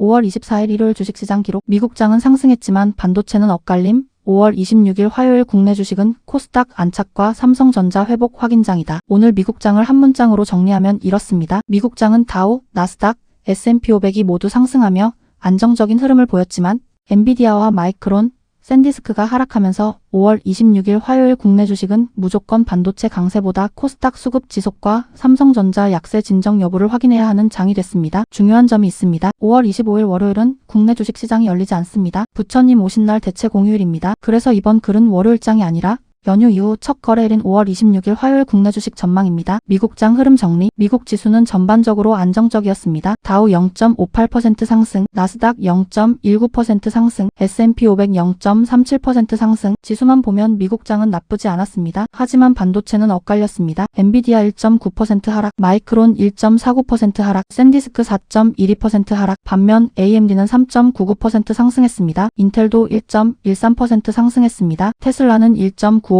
5월 24일 일요일 주식시장 기록. 미국장은 상승했지만 반도체는 엇갈림. 5월 26일 화요일 국내 주식은 코스닥 안착과 삼성전자 회복 확인장이다. 오늘 미국장을 한 문장으로 정리하면 이렇습니다. 미국장은 다우, 나스닥, S&P 500이 모두 상승하며 안정적인 흐름을 보였지만 엔비디아와 마이크론, 샌디스크가 하락하면서 5월 26일 화요일 국내 주식은 무조건 반도체 강세보다 코스닥 수급 지속과 삼성전자 약세 진정 여부를 확인해야 하는 장이 됐습니다. 중요한 점이 있습니다. 5월 25일 월요일은 국내 주식시장이 열리지 않습니다. 부처님 오신 날 대체 공휴일입니다. 그래서 이번 글은 월요일장이 아니라 연휴 이후 첫 거래일인 5월 26일 화요일 국내 주식 전망입니다. 미국장 흐름 정리. 미국 지수는 전반적으로 안정적이었습니다. 다우 0.58% 상승, 나스닥 0.19% 상승, S&P 500 0.37% 상승. 지수만 보면 미국장은 나쁘지 않았습니다. 하지만 반도체는 엇갈렸습니다. 엔비디아 1.9% 하락, 마이크론 1.49% 하락, 샌디스크 4.12% 하락. 반면 AMD는 3.99% 상승했습니다. 인텔도 1.13% 상승했습니다. 테슬라는 1.95%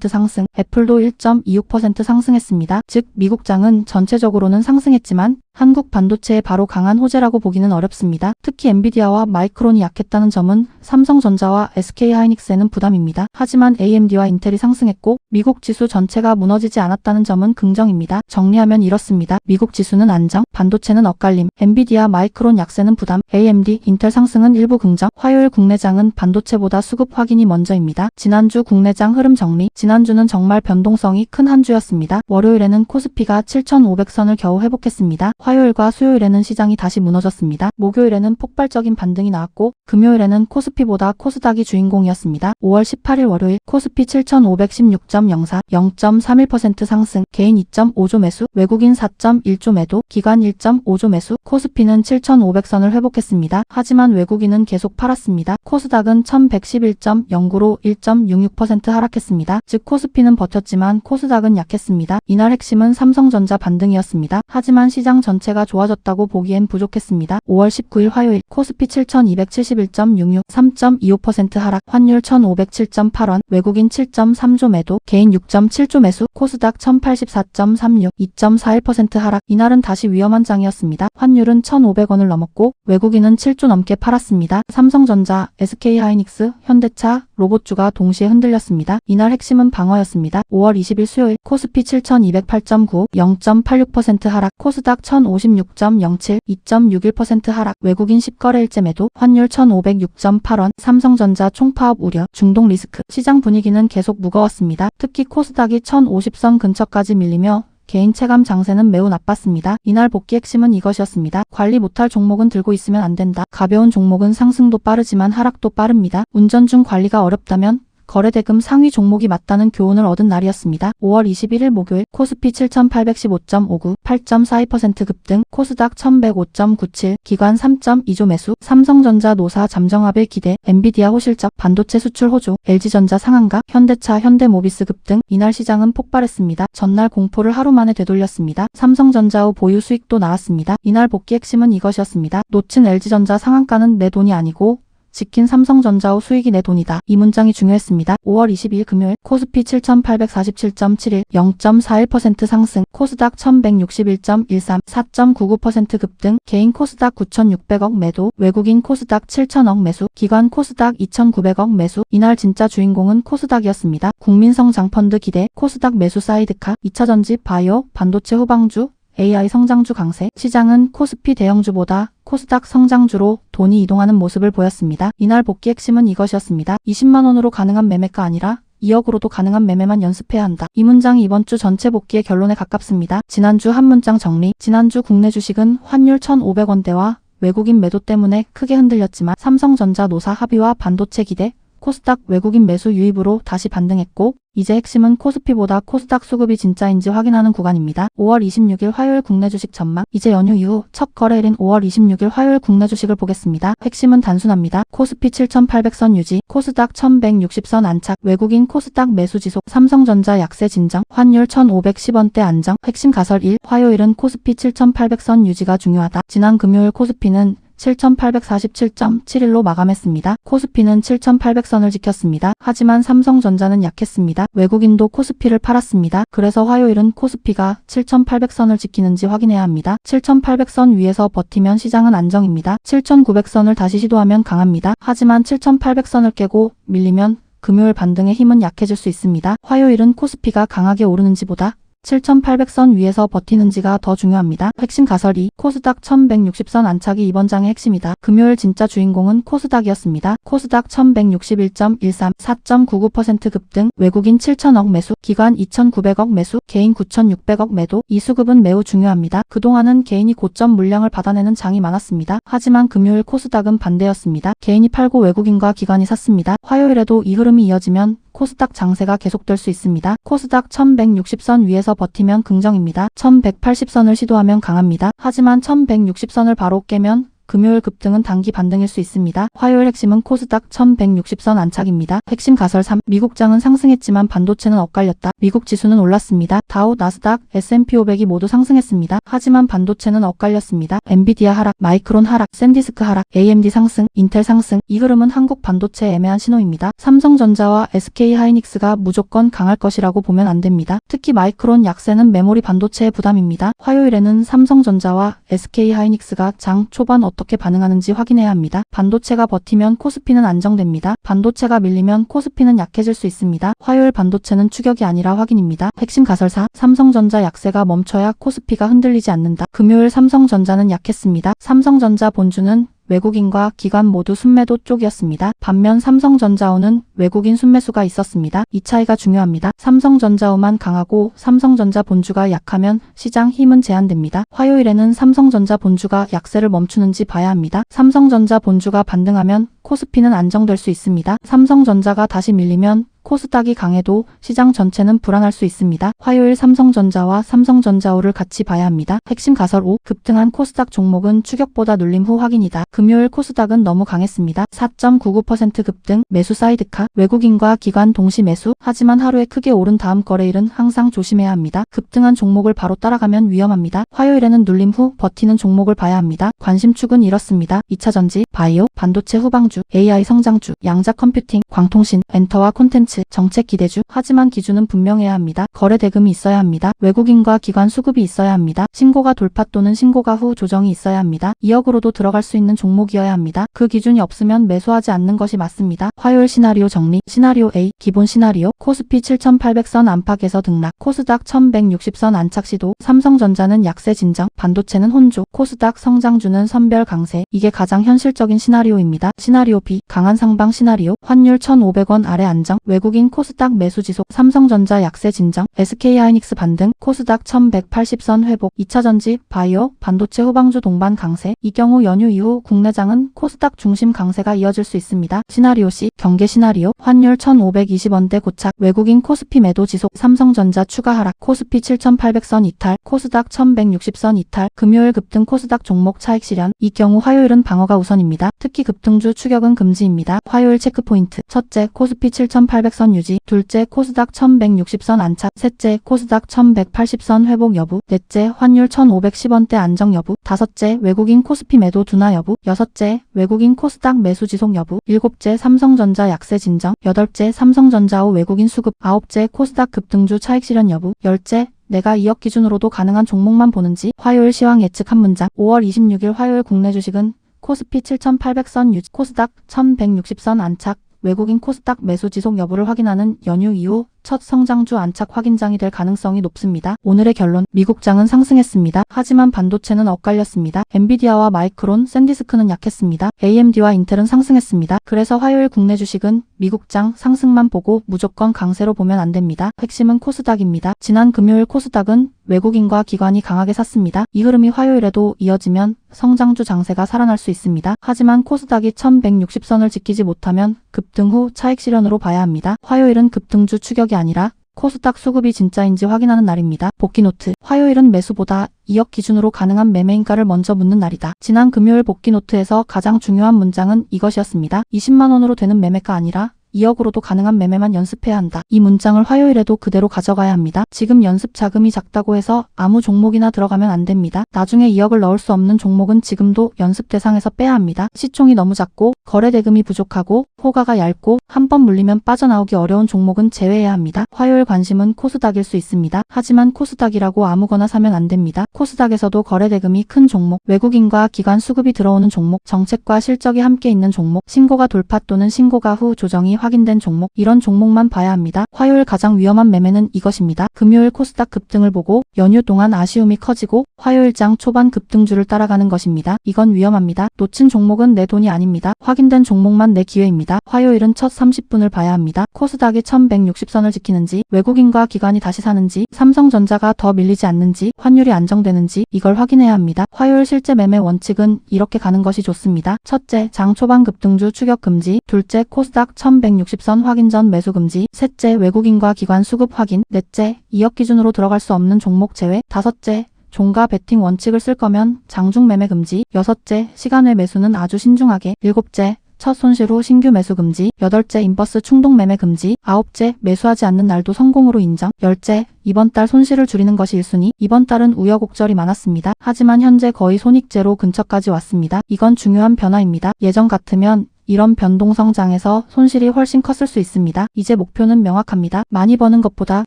상승, 애플도 1.26% 상승했습니다. 즉 미국장은 전체적으로는 상승했지만 한국 반도체의 바로 강한 호재라고 보기는 어렵습니다. 특히 엔비디아와 마이크론이 약했다는 점은 삼성전자와 SK하이닉스에는 부담입니다. 하지만 AMD와 인텔이 상승했고 미국 지수 전체가 무너지지 않았다는 점은 긍정입니다. 정리하면 이렇습니다. 미국 지수는 안정, 반도체는 엇갈림, 엔비디아, 마이크론 약세는 부담, AMD, 인텔 상승은 일부 긍정. 화요일 국내장은 반도체보다 수급 확인이 먼저입니다. 지난주 국내장 흐름 정리. 지난주는 정말 변동성이 큰 한 주였습니다. 월요일에는 코스피가 7,500선을 겨우 회복했습니다. 화요일과 수요일에는 시장이 다시 무너졌습니다. 목요일에는 폭발적인 반등이 나왔고 금요일에는 코스피보다 코스닥이 주인공이었습니다. 5월 18일 월요일 코스피 7,516.04, 0.31% 상승, 개인 2.5조 매수, 외국인 4.1조 매도, 기관 1.5조 매수. 코스피는 7,500선을 회복했습니다. 하지만 외국인은 계속 팔았습니다. 코스닥은 1,111.09로 1.66% 하락했습니다. 즉 코스피는 버텼지만 코스닥은 약했습니다. 이날 핵심은 삼성전자 반등이었습니다. 하지만 시장 전체가 좋아졌다고 보기엔 부족했습니다. 5월 19일 화요일 코스피 7,271.66, 3.25% 하락, 환율 1,507.8원, 외국인 7.3조 매도, 개인 6.7조 매수, 코스닥 1,084.36, 2.41% 하락. 이날은 다시 위험한 장이었습니다. 환율은 1,500원을 넘었고 외국인은 7조 넘게 팔았습니다. 삼성전자, SK하이닉스, 현대차, 로봇주가 동시에 흔들렸습니다. 이날 핵심은 방어였습니다. 5월 20일 수요일 코스피 7,208.9, 0.86% 하락, 코스닥 1,056.07, 2.61% 하락, 외국인 10거래일째 매도, 환율 1,506.8원, 삼성전자 총파업 우려, 중동 리스크. 시장 분위기는 계속 무거웠습니다. 특히 코스닥이 1,050선 근처까지 밀리며 개인 체감 장세는 매우 나빴습니다. 이날 복귀 핵심은 이것이었습니다. 관리 못할 종목은 들고 있으면 안 된다. 가벼운 종목은 상승도 빠르지만 하락도 빠릅니다. 운전 중 관리가 어렵다면 거래대금 상위 종목이 맞다는 교훈을 얻은 날이었습니다. 5월 21일 목요일 코스피 7,815.59, 8.42% 급등, 코스닥 1,105.97, 기관 3.2조 매수, 삼성전자 노사 잠정합일 기대, 엔비디아 호실적, 반도체 수출 호조, LG전자 상한가, 현대차, 현대모비스 급등. 이날 시장은 폭발했습니다. 전날 공포를 하루 만에 되돌렸습니다. 삼성전자 후 보유 수익도 나왔습니다. 이날 복귀 핵심은 이것이었습니다. 놓친 LG전자 상한가는 내 돈이 아니고 지킨 삼성전자 후 수익이 내 돈이다. 이 문장이 중요했습니다. 5월 22일 금요일 코스피 7,847.71, 0.41% 상승, 코스닥 1,161.13, 4.99% 급등, 개인 코스닥 9,600억 매도, 외국인 코스닥 7,000억 매수, 기관 코스닥 2,900억 매수. 이날 진짜 주인공은 코스닥이었습니다. 국민성장펀드 기대, 코스닥 매수 사이드카, 2차전지, 바이오, 반도체 후방주, AI 성장주 강세. 시장은 코스피 대형주보다 코스닥 성장주로 돈이 이동하는 모습을 보였습니다. 이날 복귀 핵심은 이것이었습니다. 20만원으로 가능한 매매가 아니라 2억으로도 가능한 매매만 연습해야 한다. 이 문장이 이번 주 전체 복귀의 결론에 가깝습니다. 지난주 한 문장 정리. 지난주 국내 주식은 환율 1,500원대와 외국인 매도 때문에 크게 흔들렸지만 삼성전자 노사 합의와 반도체 기대, 코스닥 외국인 매수 유입으로 다시 반등했고 이제 핵심은 코스피보다 코스닥 수급이 진짜인지 확인하는 구간입니다. 5월 26일 화요일 국내 주식 전망. 이제 연휴 이후 첫 거래일인 5월 26일 화요일 국내 주식을 보겠습니다. 핵심은 단순합니다. 코스피 7,800선 유지, 코스닥 1,160선 안착, 외국인 코스닥 매수 지속, 삼성전자 약세 진정, 환율 1,510원대 안정. 핵심 가설 1. 화요일은 코스피 7,800선 유지가 중요하다. 지난 금요일 코스피는 7,847.71로 마감했습니다. 코스피는 7,800선을 지켰습니다. 하지만 삼성전자는 약했습니다. 외국인도 코스피를 팔았습니다. 그래서 화요일은 코스피가 7,800선을 지키는지 확인해야 합니다. 7,800선 위에서 버티면 시장은 안정입니다. 7,900선을 다시 시도하면 강합니다. 하지만 7,800선을 깨고 밀리면 금요일 반등의 힘은 약해질 수 있습니다. 화요일은 코스피가 강하게 오르는지보다 7,800선 위에서 버티는지가 더 중요합니다. 핵심 가설 2. 코스닥 1160선 안착이 이번 장의 핵심이다. 금요일 진짜 주인공은 코스닥이었습니다. 코스닥 1161.13, 4.99% 급등, 외국인 7,000억 매수, 기관 2,900억 매수, 개인 9,600억 매도. 이 수급은 매우 중요합니다. 그동안은 개인이 고점 물량을 받아내는 장이 많았습니다. 하지만 금요일 코스닥은 반대였습니다. 개인이 팔고 외국인과 기관이 샀습니다. 화요일에도 이 흐름이 이어지면 코스닥 장세가 계속될 수 있습니다. 코스닥 1160선 위에서 버티면 긍정입니다. 1180선을 시도하면 강합니다. 하지만 1160선을 바로 깨면 금요일 급등은 단기 반등일 수 있습니다. 화요일 핵심은 코스닥 1160선 안착입니다. 핵심 가설 3. 미국장은 상승했지만 반도체는 엇갈렸다. 미국 지수는 올랐습니다. 다우, 나스닥, S&P 500이 모두 상승했습니다. 하지만 반도체는 엇갈렸습니다. 엔비디아 하락, 마이크론 하락, 샌디스크 하락, AMD 상승, 인텔 상승. 이 흐름은 한국 반도체의 애매한 신호입니다. 삼성전자와 SK하이닉스가 무조건 강할 것이라고 보면 안 됩니다. 특히 마이크론 약세는 메모리 반도체의 부담입니다. 화요일에는 삼성전자와 SK하이닉스가 장 초반 어떻게 반응하는지 확인해야 합니다. 반도체가 버티면 코스피는 안정됩니다. 반도체가 밀리면 코스피는 약해질 수 있습니다. 화요일 반도체는 추격이 아니라 확인입니다. 핵심 가설 4. 삼성전자 약세가 멈춰야 코스피가 흔들리지 않는다. 금요일 삼성전자는 약했습니다. 삼성전자 본주는 외국인과 기관 모두 순매도 쪽이었습니다. 반면 삼성전자호는 외국인 순매수가 있었습니다. 이 차이가 중요합니다. 삼성전자호만 강하고 삼성전자 본주가 약하면 시장 힘은 제한됩니다. 화요일에는 삼성전자 본주가 약세를 멈추는지 봐야 합니다. 삼성전자 본주가 반등하면 코스피는 안정될 수 있습니다. 삼성전자가 다시 밀리면 코스닥이 강해도 시장 전체는 불안할 수 있습니다. 화요일 삼성전자와 삼성전자호를 같이 봐야 합니다. 핵심 가설 5. 급등한 코스닥 종목은 추격보다 눌림 후 확인이다. 금요일 코스닥은 너무 강했습니다. 4.99% 급등, 매수 사이드카, 외국인과 기관 동시 매수. 하지만 하루에 크게 오른 다음 거래일은 항상 조심해야 합니다. 급등한 종목을 바로 따라가면 위험합니다. 화요일에는 눌림 후 버티는 종목을 봐야 합니다. 관심축은 이렇습니다. 2차전지, 바이오, 반도체 후방주, AI 성장주, 양자 컴퓨팅, 광통신, 엔터와 콘텐츠, 정책 기대주. 하지만 기준은 분명해야 합니다. 거래 대금이 있어야 합니다. 외국인과 기관 수급이 있어야 합니다. 신고가 돌파 또는 신고가 후 조정이 있어야 합니다. 2억으로도 들어갈 수 있는 종목이어야 합니다. 그 기준이 없으면 매수하지 않는 것이 맞습니다. 화요일 시나리오 정리. 시나리오 A. 기본 시나리오. 코스피 7,800선 안팎에서 등락. 코스닥 1,160선 안착 시도. 삼성전자는 약세 진정. 반도체는 혼조. 코스닥 성장주는 선별 강세. 이게 가장 현실적인 시나리오입니다. 시나리오 B. 강한 상방 시나리오. 환율 1,500원 아래 안정. 외국인 코스닥 매수 지속. 삼성전자 약세 진정. SK하이닉스 반등. 코스닥 1180선 회복. 2차전지, 바이오, 반도체 후방주 동반 강세. 이 경우 연휴 이후 국내장은 코스닥 중심 강세가 이어질 수 있습니다. 시나리오 C. 경계 시나리오. 환율 1,520원대 고착. 외국인 코스피 매도 지속. 삼성전자 추가 하락. 코스피 7,800선 이탈. 코스닥 1,160선 이탈. 금요일 급등 코스닥 종목 차익 실현. 이 경우 화요일은 방어가 우선입니다. 특히 급등주 추격은 금지입니다. 화요일 체크포인트. 첫째, 코스피 7,800선 유지. 둘째, 코스닥 1,160선 안착. 셋째, 코스닥 1,180선 회복 여부. 넷째, 환율 1,510원대 안정 여부. 다섯째, 외국인 코스피 매도 둔화 여부. 여섯째, 외국인 코스닥 매수 지속 여부. 일곱째, 삼성전자 약세 진정. 여덟째, 삼성전자호 외국인 수급. 아홉째, 코스닥 급등주 차익 실현 여부. 열째, 내가 2억 기준으로도 가능한 종목만 보는지. 화요일 시황 예측 한 문장. 5월 26일 화요일 국내 주식은 코스피 7,800선 유지, 코스닥 1,160선 안착, 외국인 코스닥 매수 지속 여부를 확인하는 연휴 이후 첫 성장주 안착 확인장이 될 가능성이 높습니다. 오늘의 결론. 미국장은 상승했습니다. 하지만 반도체는 엇갈렸습니다. 엔비디아와 마이크론, 샌디스크는 약했습니다. AMD와 인텔은 상승했습니다. 그래서 화요일 국내 주식은 미국장 상승만 보고 무조건 강세로 보면 안 됩니다. 핵심은 코스닥입니다. 지난 금요일 코스닥은 외국인과 기관이 강하게 샀습니다. 이 흐름이 화요일에도 이어지면 성장주 장세가 살아날 수 있습니다. 하지만 코스닥이 1,160선을 지키지 못하면 급등 후 차익 실현으로 봐야 합니다. 화요일은 급등주 추격이 아니라 코스닥 수급이 진짜인지 확인하는 날입니다. 복귀 노트. 화요일은 매수보다 2억 기준으로 가능한 매매인가를 먼저 묻는 날이다. 지난 금요일 복귀 노트에서 가장 중요한 문장은 이것이었습니다. 20만 원으로 되는 매매가 아니라 2억으로도 가능한 매매만 연습해야 한다. 이 문장을 화요일에도 그대로 가져가야 합니다. 지금 연습 자금이 작다고 해서 아무 종목이나 들어가면 안 됩니다. 나중에 2억을 넣을 수 없는 종목은 지금도 연습 대상에서 빼야 합니다. 시총이 너무 작고 거래 대금이 부족하고 호가가 얇고 한번 물리면 빠져나오기 어려운 종목은 제외해야 합니다. 화요일 관심은 코스닥일 수 있습니다. 하지만 코스닥이라고 아무거나 사면 안 됩니다. 코스닥에서도 거래 대금이 큰 종목, 외국인과 기관 수급이 들어오는 종목, 정책과 실적이 함께 있는 종목, 신고가 돌파 또는 신고가 후 조정이 확인된 종목, 이런 종목만 봐야 합니다. 화요일 가장 위험한 매매는 이것입니다. 금요일 코스닥 급등을 보고 연휴 동안 아쉬움이 커지고 화요일장 초반 급등주를 따라가는 것입니다. 이건 위험합니다. 놓친 종목은 내 돈이 아닙니다. 확인된 종목만 내 기회입니다. 화요일은 첫 30분을 봐야 합니다. 코스닥이 1160선을 지키는지, 외국인과 기관이 다시 사는지, 삼성전자가 더 밀리지 않는지, 환율이 안정되는지 이걸 확인해야 합니다. 화요일 실제 매매 원칙은 이렇게 가는 것이 좋습니다. 첫째, 장 초반 급등주 추격 금지. 둘째, 코스닥 1160선 확인 전 매수 금지. 셋째, 외국인과 기관 수급 확인. 넷째, 2억 기준으로 들어갈 수 없는 종목 제외. 다섯째, 종가 베팅 원칙을 쓸 거면 장중 매매 금지. 여섯째, 시간 외 매수는 아주 신중하게. 일곱째, 첫 손실 후 신규 매수 금지. 여덟째, 임버스 충동 매매 금지. 아홉째, 매수하지 않는 날도 성공으로 인정. 열째, 이번 달 손실을 줄이는 것이 1순위. 이번 달은 우여곡절이 많았습니다. 하지만 현재 거의 손익제로 근처까지 왔습니다. 이건 중요한 변화입니다. 예전 같으면 이런 변동성장에서 손실이 훨씬 컸을 수 있습니다. 이제 목표는 명확합니다. 많이 버는 것보다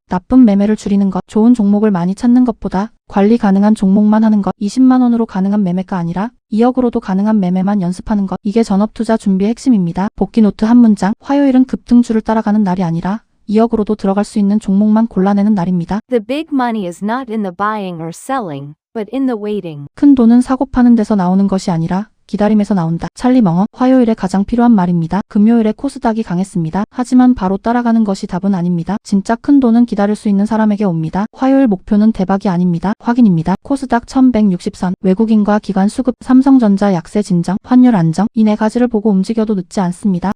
나쁜 매매를 줄이는 것, 좋은 종목을 많이 찾는 것보다 관리 가능한 종목만 하는 것, 20만 원으로 가능한 매매가 아니라 2억으로도 가능한 매매만 연습하는 것, 이게 전업투자 준비의 핵심입니다. 복귀 노트 한 문장, 화요일은 급등주를 따라가는 날이 아니라 2억으로도 들어갈 수 있는 종목만 골라내는 날입니다. The big money is not in the buying or selling, but in the waiting. 큰 돈은 사고 파는 데서 나오는 것이 아니라 기다림에서 나온다. 찰리 멍어, 화요일에 가장 필요한 말입니다. 금요일에 코스닥이 강했습니다. 하지만 바로 따라가는 것이 답은 아닙니다. 진짜 큰 돈은 기다릴 수 있는 사람에게 옵니다. 화요일 목표는 대박이 아닙니다. 확인입니다. 코스닥 1160선, 외국인과 기관 수급, 삼성전자 약세 진정, 환율 안정, 이 네 가지를 보고 움직여도 늦지 않습니다.